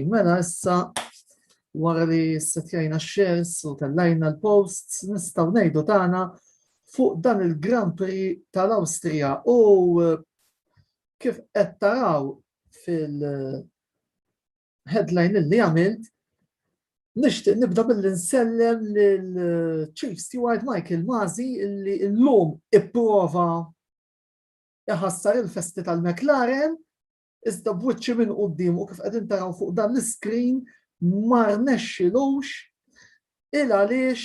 Mela issa wara li setjajna shares u tellajna l-posts nistgħu ngħidu tagħna fuq dan il-Grand Prix tal-Awstrija u kif qed taraw fil-headline li għamilt nixtieq nibda billi nsellem lill-Chief Steward Masi illi llum ipprova iħassar il-festi tal-McLaren iżda b'wiċċi minn quddiem u kif qegħdin taraw fuq dan l-iskrin ma rnexxilux għaliex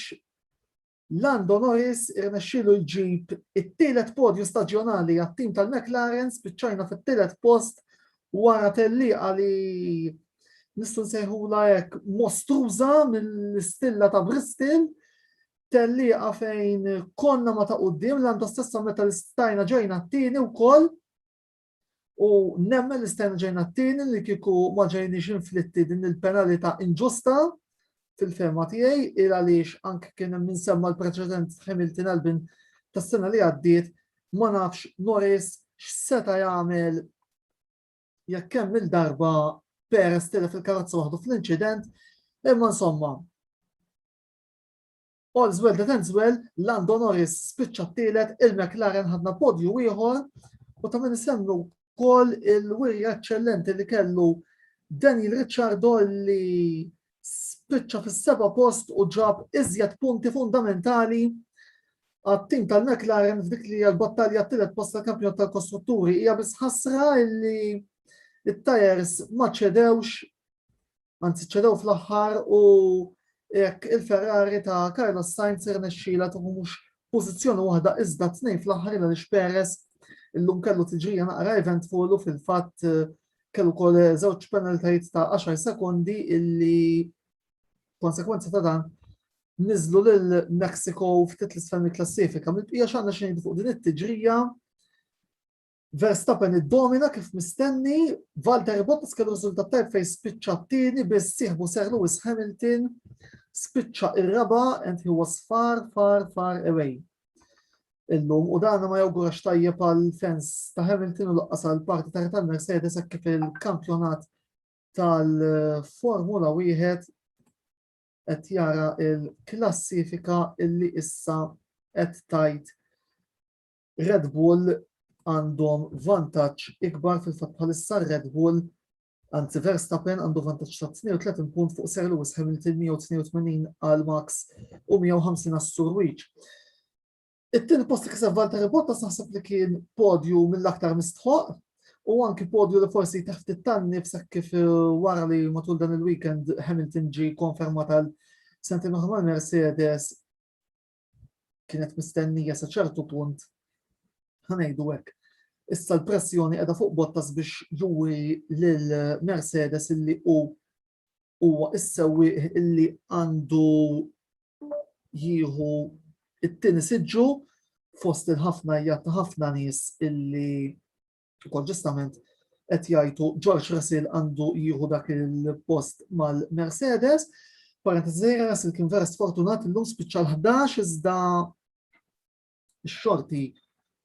Lando Norris irnexxielu jġib it-tielet podju staġjonali għat-tim tal-McLaren spiċċajna fit-tielet post wara tellieqa li nistgħu nsejħula hekk mostruża mill-istilla ta' Bristol, tellieqa fejn konna ma ta' quddiem Lando stessa meta l-istajna ġejna t-tieni wkoll u nemmen l-istajna ġejna t-tieni li kieku ma ġejniex inflitti din il-penalità inġusta fil-fema tiegħi għaliex anke kien hemm insemma l-preċedent Hamilton Albin tas-sena li għaddiet ma nafx Norris x'seta' jagħmel jekk kemm il-darba Perez telef il-karozza waħdu fl-inċident, imma insomma. All's well that ends well, Lando Norris spiċċa t-tielet, il-McLaren ħadna podju ieħor u ta' min isemmu wkoll il-wirja eċċellenti li kellu Daniel Ricciardo li spiċċa fis-seba' post u ġab iżjed punti fundamentali għat-tim tal-McLaren f'dik li l-battalja t-tielet post tal-kampjonat tal-kostrutturi hija biss ħasra illi it-tajers ma ċedewx, anzi ċedew fl-aħħar u jekk il-Ferrari ta' Carlos Sainz irnexxiela tieħu mhux pożizzjoni waħda iżda tnejn fl-aħħar għaliex Perez illum kellu tiġrija naqra eventful u fil-fatt kellu wkoll żewġ penaltajiet ta' 10 sekondi illi konsekwenza ta' dan niżlu lil Mexico ftit l-isfel mill-klassifika. Mill-bqija x'għandna xi ngħidu fuq din it-tiġrija. Verstappen id-domina kif mistenni, Valtteri Bottas kellu riżultat tajb fejn spiċċa t-tieni biss sieħbu Sir Lewis Hamilton spiċċa ir-raba' and he was far away. Illum u dan ma jawgurax tajjeb għal fans ta' Hamilton u laqqas għal parti tal-Mercedes hekk kif il-kampjonat tal-Formula 1 qed jara il-klassifika illi issa qed tajt Red Bull għandhom vantaġġ ikbar fil-fatt bħalissa Red Bull, anzi Verstappen għandu vantaġġ ta' 32 punt fuq Sir Lewis Hamilton 182 għal Max u 150 għas-Sur Weech. It-tieni post li kiseb Valtteri Bottas naħseb li kien podju mill-aktar mistħoq u anki podju li forsi taħt it-tannifs kif wara li matul dan il-weekend Hamilton ġie konfermat għal sentejn oħra mal-Mercedes kienet mistennija sa ċertu punt. Ħanejdu hekk. Issa l-pressjoni qiegħda fuq Bottas biex juri lil Mercedes illi huwa issewwieq illi għandu jieħu it-tieni siġġu fost il-ħafna ta' ħafna nies illi ukoll ġustament qed jgħidu George Russell għandu jieħu dak il-post mal-Mercedes. Parentesi Russell kien vera sfortunat illum spiċċa l-11 iżda x-xorti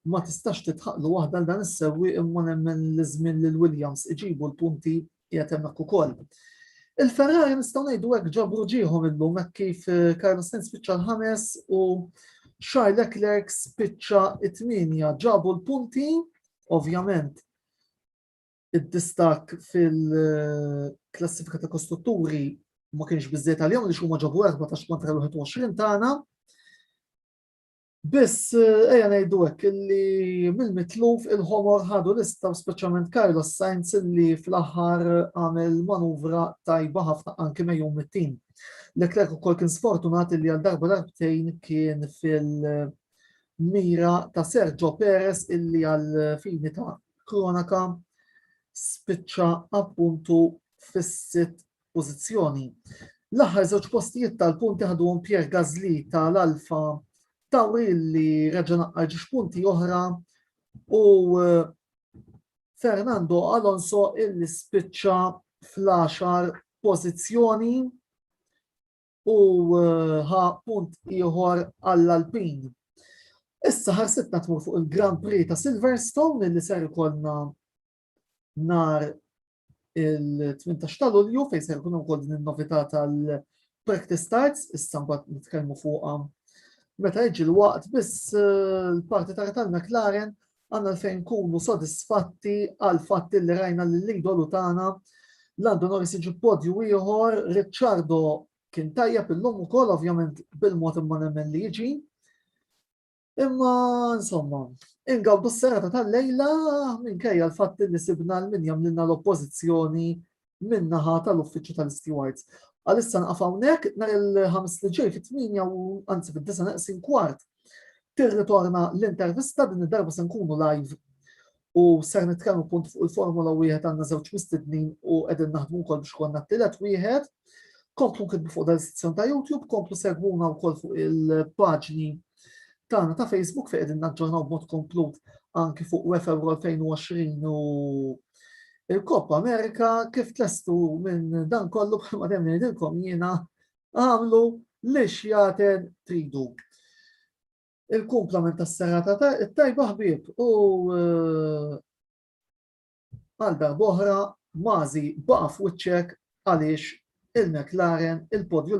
ma tistax titħaqlu waħda l dan is-sewwi imma nemmen li żmien lil Williams iġibu l-punti qiegħed hemmhekk ukoll. Il-Ferrari nistgħu ngħidu hekk ġabru ġieħhom illum hekk kif Carlos Sainz spiċċa l-5 u Charles Leclerc spiċċa t-8 ġabu l-punti, ovvjament id-distak fil-klassifika ta' kostrutturi ma kienx biżżejjed għalihom li huma ġabu 14 kontra l-21 tagħna. Biss ejja ngħidu hekk illi mill-mitluf il-ħomor ħadu lista speċjalment Carlos Sainz illi fl-aħħar għamel manuvra tajba ħafna anke mejjum mit-tim. Leclerc ukoll kien sfortunat illi għal darba darbtejn kien fil-mira ta' Sergio Perez illi għal fini ta' kronika spiċċa appuntu fis-sitt pożizzjoni. L-aħħar żewġ postijiet tal-punti ħaduhom Pierre Gasly tal-Alfa Tauri li reġa' naqqar ġiex punti oħra u Fernando Alonso illi spiċċa fl-10 pożizzjoni u ħa punt ieħor għall-Alpin. Issa ħarsitna tmur fuq il-Grand Prix ta' Silverstone illi ser ikollna nar il-18 ta' Lulju fejn se jkun ukoll din in-novità tal-Practice Starts, issa mbagħad nitkellmu fuqha meta jiġi l-waqt, biss l-parti tal-McLaren għandna fejn nkunu sodisfatti għal fatti li rajna l-idolu tagħna Lando Norris jiġi podju ieħor, Ricciardo kien tajjeb illum ukoll ovvjament bil-mod imma nemmen li jiġi. Imma insomma, ingawdu s-serata tal-lejla minkejja l-fatt li sibna l-min jamlilna l-oppożizzjoni min-naħa tal-uffiċċju tal-stewards. Għalissa nqaf hawnhekk nhar il-ħames li ġej fit-8 u anzi fid-9 naqsin kwart. Tirritorna l-intervista din id-darba se nkunu live u ser nitkellmu punt fuq il-Formula wieħed għandna żewġ mistednin u qegħdin naħdmu wkoll biex konna t-tielet wieħed. Komplu nkitbu fuq dal-sezzjon ta' YouTube, komplu segwuna wkoll fuq il-paġni tagħna ta' Facebook fejn qegħdin naġġornaw b'mod komplut anki fuq UEFA 2020 u il-Koppa Amerika kif tlestu minn dan kollu bħalma dejjem ngħidilkom jiena għamlu l-ixjaten tridu. Il-kumplament tas-serata tajba ħbieb u għal darb'oħra Masi baqa' f'wiċċek għaliex il-McLaren il-podju